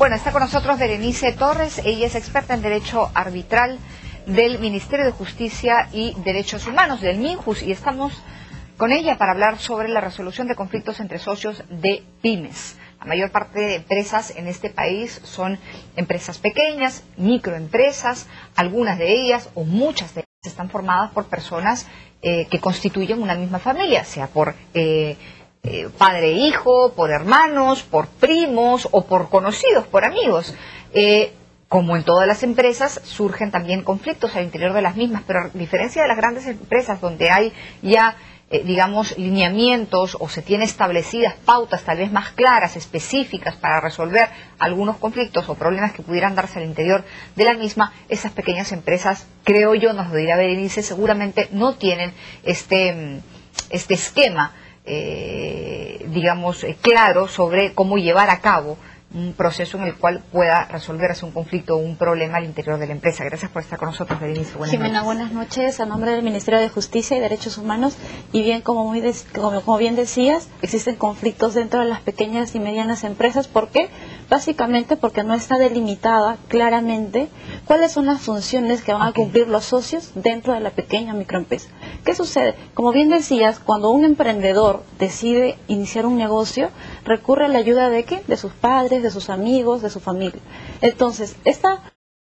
Bueno, está con nosotros Berenice Torres, ella es experta en Derecho Arbitral del Ministerio de Justicia y Derechos Humanos, del MINJUS, y estamos con ella para hablar sobre la resolución de conflictos entre socios de pymes. La mayor parte de empresas en este país son empresas pequeñas, microempresas, algunas de ellas o muchas de ellas están formadas por personas que constituyen una misma familia, sea por padre e hijo, por hermanos, por primos o por conocidos, por amigos. Como en todas las empresas, surgen también conflictos al interior de las mismas, pero a diferencia de las grandes empresas donde hay ya, digamos, lineamientos o se tienen establecidas pautas tal vez más claras, específicas para resolver algunos conflictos o problemas que pudieran darse al interior de la misma, esas pequeñas empresas, creo yo, nos lo dirá Berenice, seguramente no tienen este esquema digamos, claro sobre cómo llevar a cabo un proceso en el cual pueda resolverse un conflicto o un problema al interior de la empresa. Gracias por estar con nosotros, Berenice. Jimena, buenas noches. A nombre del Ministerio de Justicia y Derechos Humanos, y bien, como bien decías, existen conflictos dentro de las pequeñas y medianas empresas. ¿Por qué? Básicamente porque no está delimitada claramente cuáles son las funciones que van a cumplir los socios dentro de la pequeña microempresa. ¿Qué sucede? Como bien decías, cuando un emprendedor decide iniciar un negocio, recurre a la ayuda ¿de qué? De sus padres, de sus amigos, de su familia. Entonces, este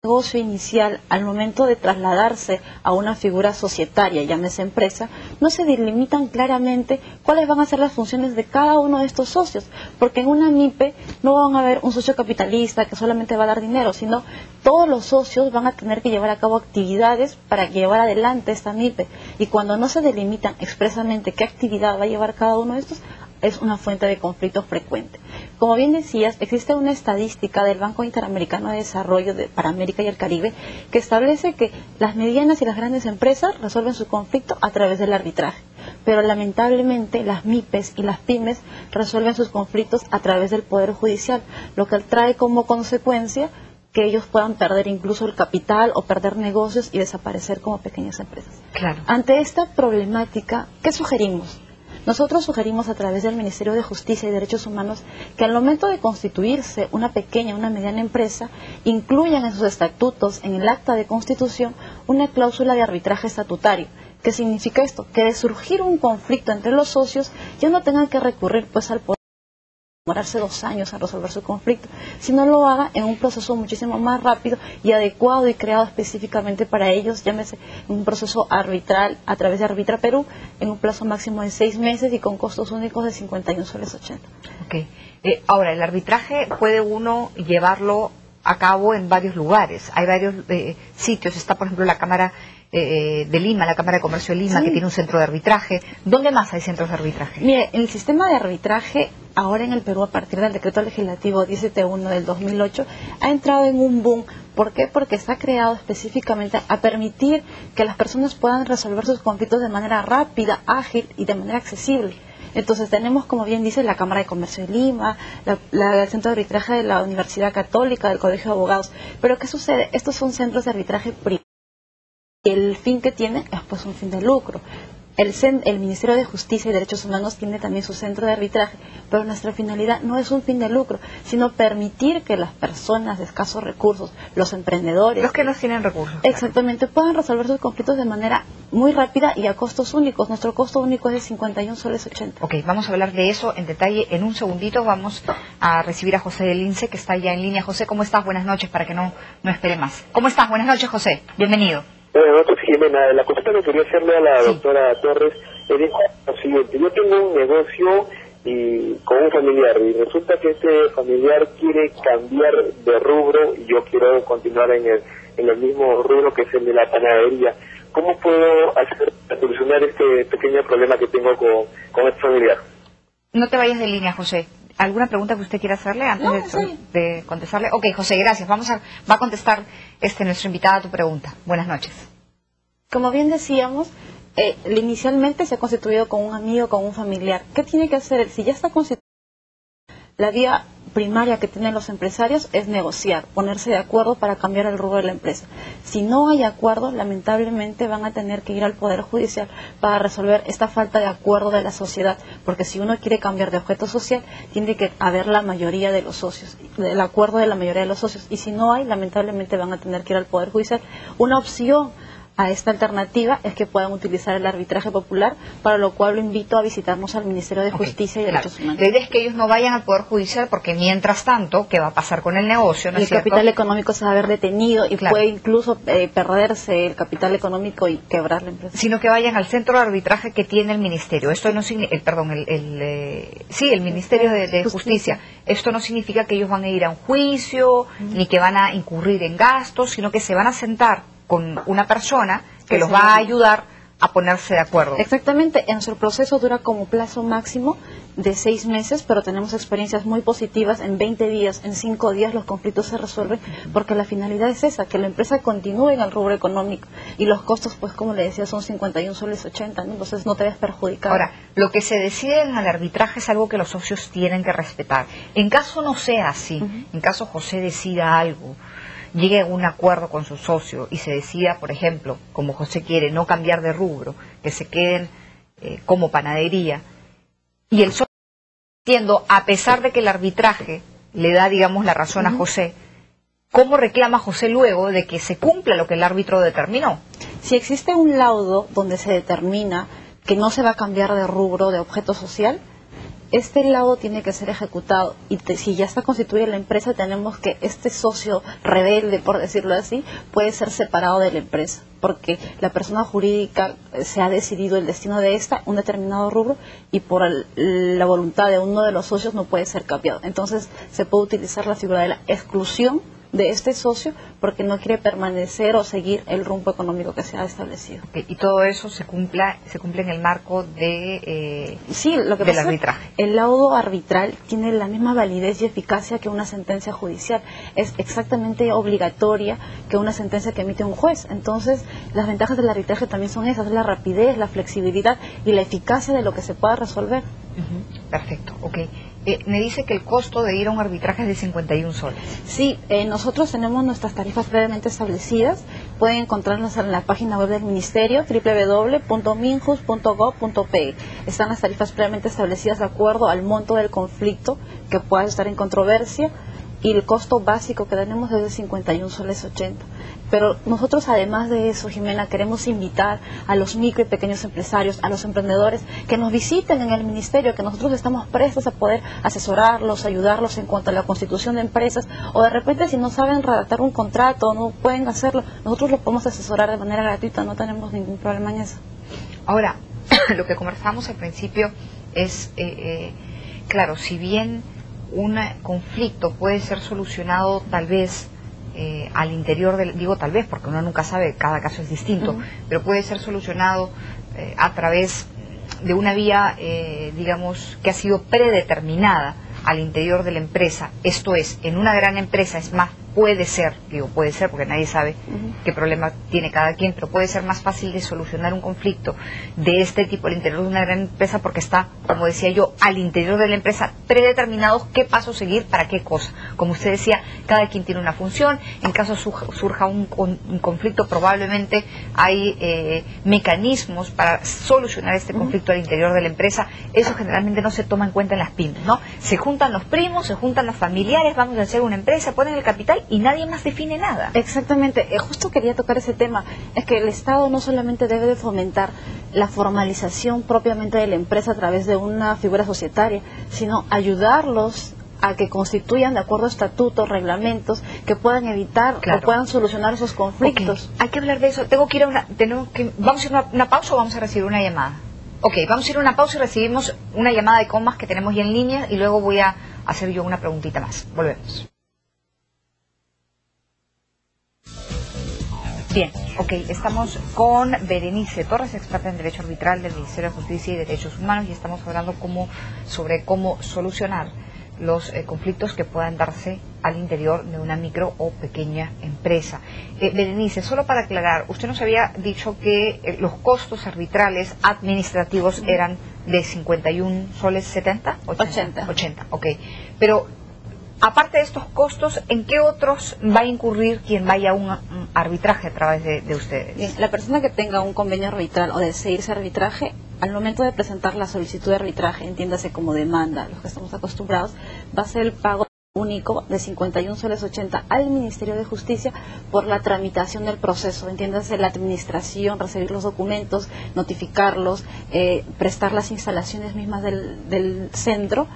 negocio inicial, al momento de trasladarse a una figura societaria, llámese empresa, no se delimitan claramente cuáles van a ser las funciones de cada uno de estos socios, porque en una MIPE no van a haber un socio capitalista que solamente va a dar dinero, sino todos los socios van a tener que llevar a cabo actividades para llevar adelante esta MIPE, y cuando no se delimitan expresamente qué actividad va a llevar cada uno de estos, es una fuente de conflictos frecuente. Como bien decías, existe una estadística del Banco Interamericano de Desarrollo para América y el Caribe que establece que las medianas y las grandes empresas resuelven su conflicto a través del arbitraje, pero lamentablemente las MIPES y las pymes resuelven sus conflictos a través del Poder Judicial, lo que trae como consecuencia que ellos puedan perder incluso el capital o perder negocios y desaparecer como pequeñas empresas. Claro. Ante esta problemática, ¿qué sugerimos? Nosotros sugerimos a través del Ministerio de Justicia y Derechos Humanos que al momento de constituirse una pequeña, una mediana empresa, incluyan en sus estatutos, en el acta de constitución, una cláusula de arbitraje estatutario. ¿Qué significa esto? Que de surgir un conflicto entre los socios ya no tengan que recurrir pues al poder, demorarse 2 años en resolver su conflicto, sino lo haga en un proceso muchísimo más rápido y adecuado y creado específicamente para ellos, llámese un proceso arbitral a través de Arbitra Perú, en un plazo máximo de 6 meses y con costos únicos de 51 soles 80. Okay. Ahora, el arbitraje puede uno llevarlo a cabo en varios lugares. Hay varios sitios. Está, por ejemplo, la Cámara de Lima, la Cámara de Comercio de Lima, sí, que tiene un centro de arbitraje. ¿Dónde más hay centros de arbitraje? Mire, el sistema de arbitraje ahora en el Perú, a partir del decreto legislativo 171 del 2008, ha entrado en un boom. ¿Por qué? Porque está creado específicamente a permitir que las personas puedan resolver sus conflictos de manera rápida, ágil y de manera accesible. Entonces tenemos, como bien dice, la Cámara de Comercio de Lima, el Centro de Arbitraje de la Universidad Católica, del Colegio de Abogados. Pero ¿qué sucede? Estos son centros de arbitraje privados. El fin que tienen es pues un fin de lucro. El Ministerio de Justicia y Derechos Humanos tiene también su centro de arbitraje, pero nuestra finalidad no es un fin de lucro, sino permitir que las personas de escasos recursos, los emprendedores, los que no tienen recursos, exactamente, puedan resolver sus conflictos de manera muy rápida y a costos únicos. Nuestro costo único es de 51 soles 80. Ok, vamos a hablar de eso en detalle en un segundito. Vamos a recibir a José del INSE, que está ya en línea. José, ¿cómo estás? Buenas noches, para que no espere más. ¿Cómo estás? Buenas noches, José. Bienvenido. Buenas noches, Jimena. La consulta que quería hacerle a la doctora Torres es lo siguiente. Yo tengo un negocio con un familiar y resulta que este familiar quiere cambiar de rubro y yo quiero continuar en el mismo rubro, que es el de la panadería. ¿Cómo puedo hacer para solucionar este pequeño problema que tengo con este familiar? No te vayas de línea, José. ¿Alguna pregunta que usted quiera hacerle antes de contestarle? Ok, José, gracias. Va a contestar nuestro invitado a tu pregunta. Buenas noches. Como bien decíamos, inicialmente se ha constituido con un amigo, con un familiar. ¿Qué tiene que hacer él? Si ya está constituido, la vía primaria que tienen los empresarios es negociar, ponerse de acuerdo para cambiar el rubro de la empresa. Si no hay acuerdo, lamentablemente van a tener que ir al Poder Judicial para resolver esta falta de acuerdo de la sociedad, porque si uno quiere cambiar de objeto social, tiene que haber la mayoría de los socios, el acuerdo de la mayoría de los socios, y si no hay, lamentablemente van a tener que ir al Poder Judicial. Una opción a esta alternativa es que puedan utilizar el arbitraje popular, para lo cual lo invito a visitarnos al Ministerio de Justicia y Derechos Humanos. La idea es que ellos no vayan al Poder Judicial, porque mientras tanto, ¿qué va a pasar con el negocio? ¿No es el cierto? Capital económico se va a ver detenido y puede incluso perderse el capital económico y quebrar la empresa. Sino que vayan al centro de arbitraje que tiene el Ministerio. Esto no el Ministerio de Justicia. Esto no significa que ellos van a ir a un juicio, ni que van a incurrir en gastos, sino que se van a sentar con una persona que los va a ayudar a ponerse de acuerdo. Exactamente, nuestro proceso dura como plazo máximo de 6 meses, pero tenemos experiencias muy positivas. En 20 días, en 5 días los conflictos se resuelven, porque la finalidad es esa, que la empresa continúe en el rubro económico, y los costos, pues como le decía, son 51 soles 80, ¿no? Entonces no te ves perjudicado. Ahora, lo que se decide en el arbitraje es algo que los socios tienen que respetar. En caso no sea así, en caso José decida algo, llegue a un acuerdo con su socio y se decida, por ejemplo, como José quiere, no cambiar de rubro, que se queden como panadería, y el socio, entiendo, a pesar de que el arbitraje le da, digamos, la razón a José, ¿cómo reclama José luego de que se cumpla lo que el árbitro determinó? Si existe un laudo donde se determina que no se va a cambiar de rubro, de objeto social, este laudo tiene que ser ejecutado, y si ya está constituida la empresa, tenemos que este socio rebelde, por decirlo así, puede ser separado de la empresa, porque la persona jurídica se ha decidido el destino de un determinado rubro, y por la voluntad de uno de los socios no puede ser cambiado. Entonces se puede utilizar la figura de la exclusión de este socio, porque no quiere permanecer o seguir el rumbo económico que se ha establecido. Y todo eso se cumple en el marco de sí, lo que del pasa, arbitraje. El laudo arbitral tiene la misma validez y eficacia que una sentencia judicial. Es exactamente obligatoria que una sentencia que emite un juez. Entonces, las ventajas del arbitraje también son esas: la rapidez, la flexibilidad y la eficacia de lo que se pueda resolver. Perfecto, ok. Me dice que el costo de ir a un arbitraje es de 51 soles. Sí, nosotros tenemos nuestras tarifas previamente establecidas. Pueden encontrarlas en la página web del Ministerio, www.minjus.gov.pe. Están las tarifas previamente establecidas de acuerdo al monto del conflicto que pueda estar en controversia, y el costo básico que tenemos es de 51 soles 80. Pero nosotros, además de eso, Jimena, queremos invitar a los micro y pequeños empresarios, a los emprendedores, que nos visiten en el Ministerio, que nosotros estamos prestos a poder asesorarlos, ayudarlos en cuanto a la constitución de empresas, o de repente si no saben redactar un contrato, no pueden hacerlo, nosotros los podemos asesorar de manera gratuita, no tenemos ningún problema en eso. Ahora, lo que conversamos al principio es, claro, si bien un conflicto puede ser solucionado tal vez al interior del, digo tal vez porque uno nunca sabe, cada caso es distinto, pero puede ser solucionado a través de una vía, digamos, que ha sido predeterminada al interior de la empresa. Esto es, en una gran empresa es más, puede ser, digo puede ser porque nadie sabe qué problema tiene cada quien, pero puede ser más fácil de solucionar un conflicto de este tipo al interior de una gran empresa, porque está, como decía yo, al interior de la empresa predeterminados qué paso seguir para qué cosa. Como usted decía, cada quien tiene una función. En caso surja un conflicto, probablemente hay mecanismos para solucionar este conflicto al interior de la empresa. Eso generalmente no se toma en cuenta en las pymes, ¿no? Se juntan los primos, se juntan los familiares, vamos a hacer una empresa, ponen el capital y nadie más define nada. Exactamente, justo quería tocar ese tema. Es que el Estado no solamente debe de fomentar la formalización propiamente de la empresa a través de una figura societaria, sino ayudarlos a que constituyan de acuerdo a estatutos, reglamentos, que puedan evitar o puedan solucionar esos conflictos. Hay que hablar de eso. Vamos a ir a una pausa o vamos a recibir una llamada. Ok, vamos a ir a una pausa y recibimos una llamada de Comas que tenemos ya en línea, y luego voy a hacer yo una preguntita más. Volvemos. Bien, ok, estamos con Berenice Torres, experta en Derecho Arbitral del Ministerio de Justicia y Derechos Humanos, y estamos hablando sobre cómo solucionar los conflictos que puedan darse al interior de una micro o pequeña empresa. Berenice, solo para aclarar, usted nos había dicho que los costos arbitrales administrativos eran de 51 soles 70, 80, ok, pero Aparte de estos costos, ¿en qué otros va a incurrir quien vaya a un arbitraje a través de ustedes? Bien, la persona que tenga un convenio arbitral o desee irse a arbitraje, al momento de presentar la solicitud de arbitraje, entiéndase como demanda, los que estamos acostumbrados, va a ser el pago único de 51 soles 80 al Ministerio de Justicia por la tramitación del proceso, entiéndase la administración, recibir los documentos, notificarlos, prestar las instalaciones mismas del centro,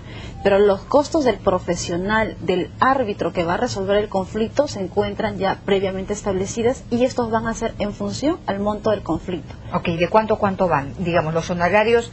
pero los costos del profesional, del árbitro que va a resolver el conflicto se encuentran ya previamente establecidas y estos van a ser en función al monto del conflicto. Ok, ¿de cuánto a cuánto van? Digamos, los honorarios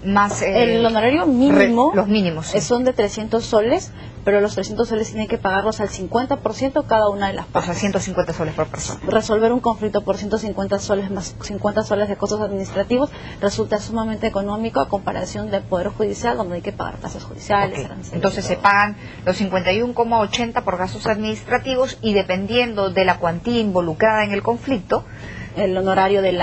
más... el honorario mínimo los mínimos, sí, son de 300 soles, pero los 300 soles tienen que pagarlos al 50% cada una de las partes. O sea, 150 soles por persona. Resolver un conflicto por 150 soles más 50 soles de costos administrativos resulta sumamente económico a comparación del Poder Judicial, donde hay que pagar tasas judiciales. Okay. Entonces se pagan los 51,80 por gastos administrativos y dependiendo de la cuantía involucrada en el conflicto, el honorario del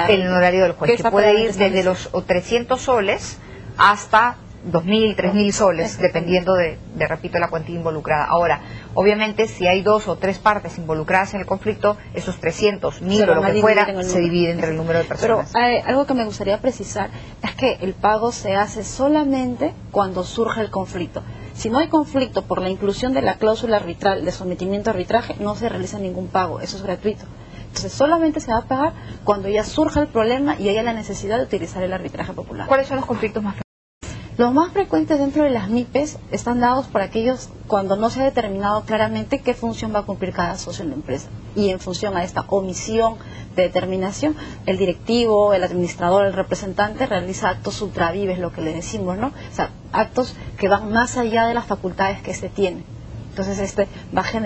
juez, que puede ir desde los 300 soles hasta 2.000, 3.000 soles, dependiendo repito, la cuantía involucrada. Ahora, obviamente, si hay 2 o 3 partes involucradas en el conflicto, esos 300, 1.000 o lo que fuera, se divide entre el número de personas. Pero algo que me gustaría precisar es que el pago se hace solamente cuando surge el conflicto. Si no hay conflicto por la inclusión de la cláusula arbitral de sometimiento a arbitraje, no se realiza ningún pago, eso es gratuito. Entonces solamente se va a pagar cuando ya surja el problema y haya la necesidad de utilizar el arbitraje popular. ¿Cuáles son los conflictos más frecuentes? Los más frecuentes dentro de las MIPES están dados por aquellos cuando no se ha determinado claramente qué función va a cumplir cada socio en la empresa. Y en función a esta omisión de determinación, el directivo, el administrador, el representante realiza actos ultravives, lo que le decimos, ¿no? O sea, actos que van más allá de las facultades que tiene. Entonces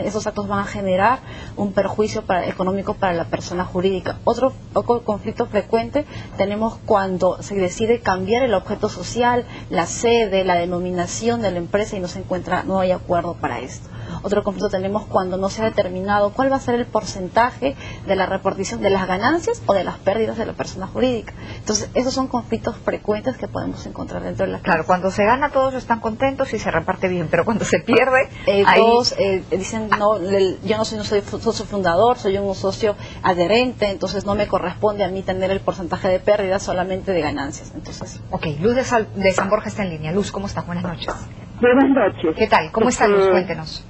esos actos van a generar un perjuicio económico para la persona jurídica. Otro conflicto frecuente tenemos cuando se decide cambiar el objeto social, la sede, la denominación de la empresa y no hay acuerdo para esto. Otro conflicto tenemos cuando no se ha determinado cuál va a ser el porcentaje de la repartición de las ganancias o de las pérdidas de la persona jurídica. Entonces, esos son conflictos frecuentes que podemos encontrar dentro de la Claro, cuando se gana todos están contentos y se reparte bien, pero cuando se pierde... todos dicen, no, yo no soy socio fundador, soy un socio adherente, entonces no me corresponde a mí tener el porcentaje de pérdidas, solamente de ganancias. Entonces, Ok, Luz de San Borja está en línea. Luz, ¿cómo estás? Buenas noches. Buenas noches. ¿Qué tal? ¿Cómo está Luz? Cuéntenos.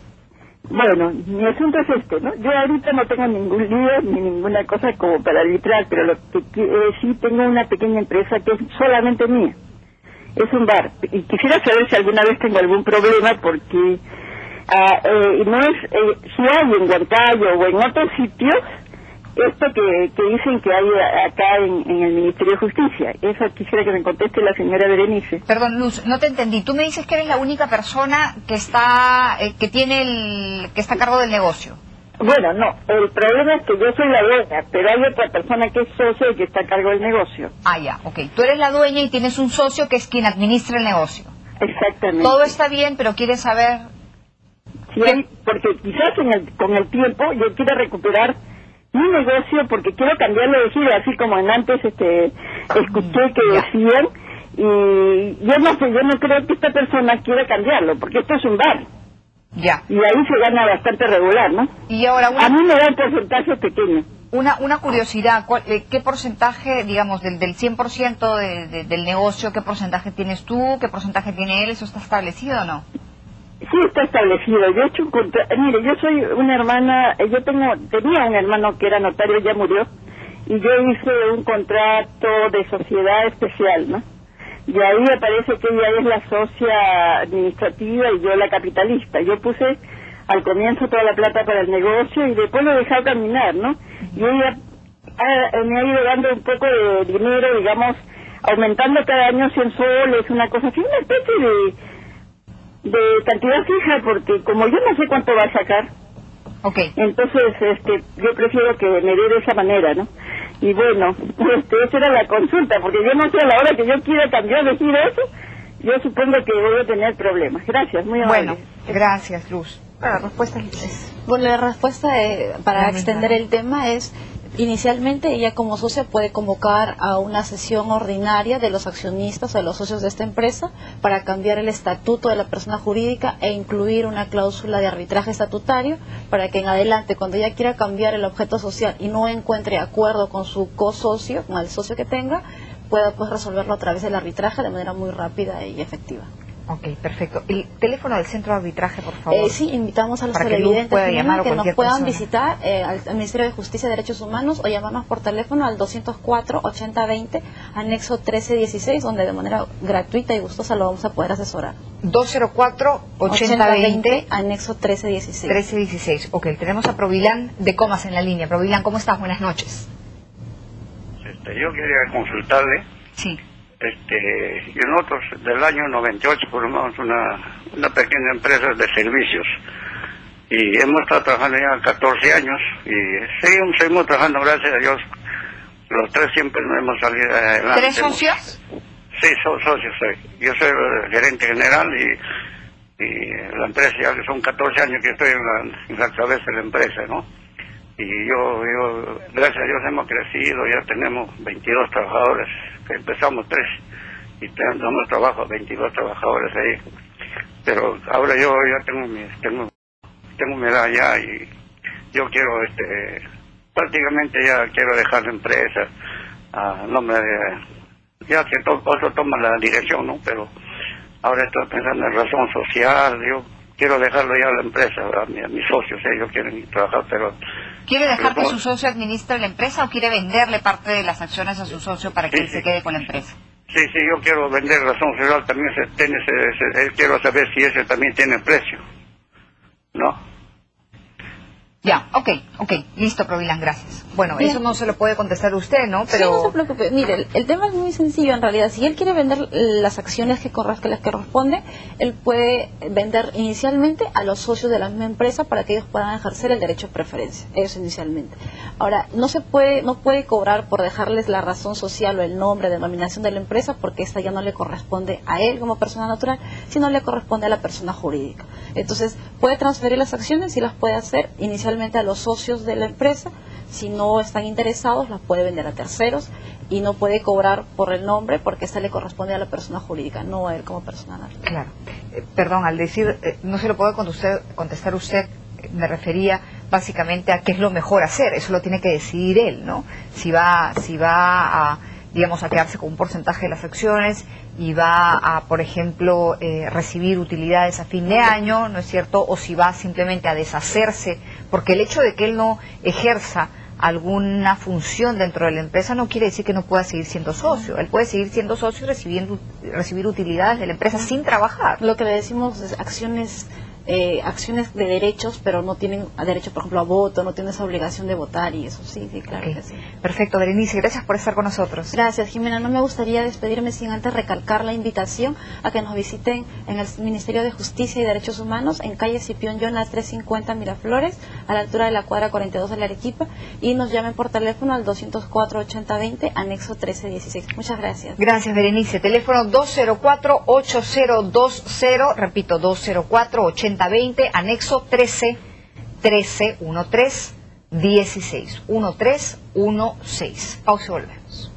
Bueno, mi asunto es ¿no? Yo ahorita no tengo ningún lío ni ninguna cosa como para arbitrar, pero lo que sí tengo una pequeña empresa que es solamente mía. Es un bar. Y quisiera saber si alguna vez tengo algún problema porque no es si hay en Huancayo o en otros sitios esto que dicen que hay acá en el Ministerio de Justicia. Eso quisiera que me conteste la señora Berenice. Perdón, Luz, no te entendí. Tú me dices que eres la única persona que está que está a cargo del negocio. Bueno, no. El problema es que yo soy la dueña, pero hay otra persona que es socio y que está a cargo del negocio. Ah, ya, ok. Tú eres la dueña y tienes un socio que es quien administra el negocio. Exactamente. Todo está bien, pero quieres saber... Sí, porque quizás con el tiempo yo quiero recuperar mi negocio porque quiero cambiarlo de giro, así como antes escuché que decían, y yo no creo que esta persona quiera cambiarlo, porque esto es un bar. Ya. Y ahí se gana bastante regular, ¿no? Y ahora a mí me da un porcentaje pequeño. Una curiosidad, ¿qué porcentaje, digamos, del 100% del negocio, qué porcentaje tienes tú, qué porcentaje tiene él? ¿Eso está establecido o no? Sí, está establecido. Yo he hecho un contrato. Mire, yo soy una hermana, tenía un hermano que era notario, ya murió, y yo hice un contrato de sociedad especial, ¿no? Y ahí aparece que ella es la socia administrativa y yo la capitalista. Yo puse al comienzo toda la plata para el negocio y después lo dejé caminar, ¿no? Y ella me ha ido dando un poco de dinero, digamos, aumentando cada año 100 soles, una cosa así, una especie de cantidad fija, porque como yo no sé cuánto va a sacar, entonces yo prefiero que me dé de esa manera, ¿no? Y bueno, esa era la consulta, porque yo no sé a la hora que yo quiera cambiar de giro eso, yo supongo que voy a tener problemas. Gracias, muy amable. Bueno, gracias, Luz. La respuesta es... Bueno, la respuesta para extender el tema es... Inicialmente ella como socia puede convocar a una sesión ordinaria de los accionistas o de los socios de esta empresa para cambiar el estatuto de la persona jurídica e incluir una cláusula de arbitraje estatutario para que en adelante, cuando ella quiera cambiar el objeto social y no encuentre acuerdo con su cosocio, con el socio que tenga, pueda pues resolverlo a través del arbitraje de manera muy rápida y efectiva. Ok, perfecto. ¿El teléfono del centro de arbitraje, por favor? Sí, invitamos a los para televidentes que nos puedan visitar al Ministerio de Justicia y Derechos Humanos o llamarnos por teléfono al 204-8020, anexo 1316, donde de manera gratuita y gustosa lo vamos a poder asesorar. 204-8020, anexo 1316. 1316. Ok, tenemos a Provilán de Comas en la línea. Provilán, ¿cómo estás? Buenas noches. Yo quería consultarle. Sí. Nosotros del año 98 formamos una pequeña empresa de servicios y hemos estado trabajando ya 14 años y seguimos trabajando, gracias a Dios. Los tres siempre nos hemos salido adelante. ¿Tres socios? Sí, socios soy. Yo soy el gerente general y la empresa ya son 14 años que estoy en la cabeza de la empresa, ¿no? Y yo, gracias a Dios hemos crecido, ya tenemos 22 trabajadores, que empezamos 3 y damos trabajo a 22 trabajadores ahí. Pero ahora yo ya tengo mi edad ya y yo quiero, prácticamente ya quiero dejar la empresa a nombre de, ya que otro toma la dirección, ¿no? Pero ahora estoy pensando en razón social, yo quiero dejarlo ya a la empresa, a mis socios, ellos quieren trabajar, pero... ¿Quiere dejar que su socio administre la empresa o quiere venderle parte de las acciones a su socio para que él se quede con la empresa? Sí, yo quiero vender razón social, también quiero saber si ese también tiene precio, ¿no? Ya, ok, listo, Provilán, gracias. Bueno, bien. Eso no se lo puede contestar usted, ¿no? Pero... Sí, no se preocupe. Mire, el tema es muy sencillo en realidad. Si él quiere vender las acciones que les corresponde, él puede vender inicialmente a los socios de la misma empresa para que ellos puedan ejercer el derecho a preferencia. Eso inicialmente. Ahora, no puede cobrar por dejarles la razón social o el nombre, denominación de la empresa, porque esta ya no le corresponde a él como persona natural, sino le corresponde a la persona jurídica. Entonces, puede transferir las acciones y las puede hacer inicialmente a los socios de la empresa. Si no están interesados, las puede vender a terceros y no puede cobrar por el nombre porque esta le corresponde a la persona jurídica, no a él como persona natural. Claro. Perdón, al decir no se lo puede contestar usted, me refería básicamente a qué es lo mejor hacer. Eso lo tiene que decidir él, ¿no? Si va a, digamos, a quedarse con un porcentaje de las acciones y va a, por ejemplo, recibir utilidades a fin de año, ¿no es cierto? O si va simplemente a deshacerse, porque el hecho de que él no ejerza alguna función dentro de la empresa no quiere decir que no pueda seguir siendo socio. Él puede seguir siendo socio y recibir utilidades de la empresa sin trabajar. Lo que le decimos es acciones de derechos, pero no tienen derecho, por ejemplo, a voto, no tienen esa obligación de votar y eso, sí, claro que sí. Perfecto, Berenice, gracias por estar con nosotros. Gracias, Jimena. No me gustaría despedirme sin antes recalcar la invitación a que nos visiten en el Ministerio de Justicia y Derechos Humanos, en calle Cipión Llona 350 Miraflores, a la altura de la cuadra 42 de la Arequipa, y nos llamen por teléfono al 204-8020, anexo 1316. Muchas gracias. Gracias, Berenice. Teléfono 204-8020, repito, 204-8020, anexo 13-13-13-16. 13-16. Pausa y volvemos.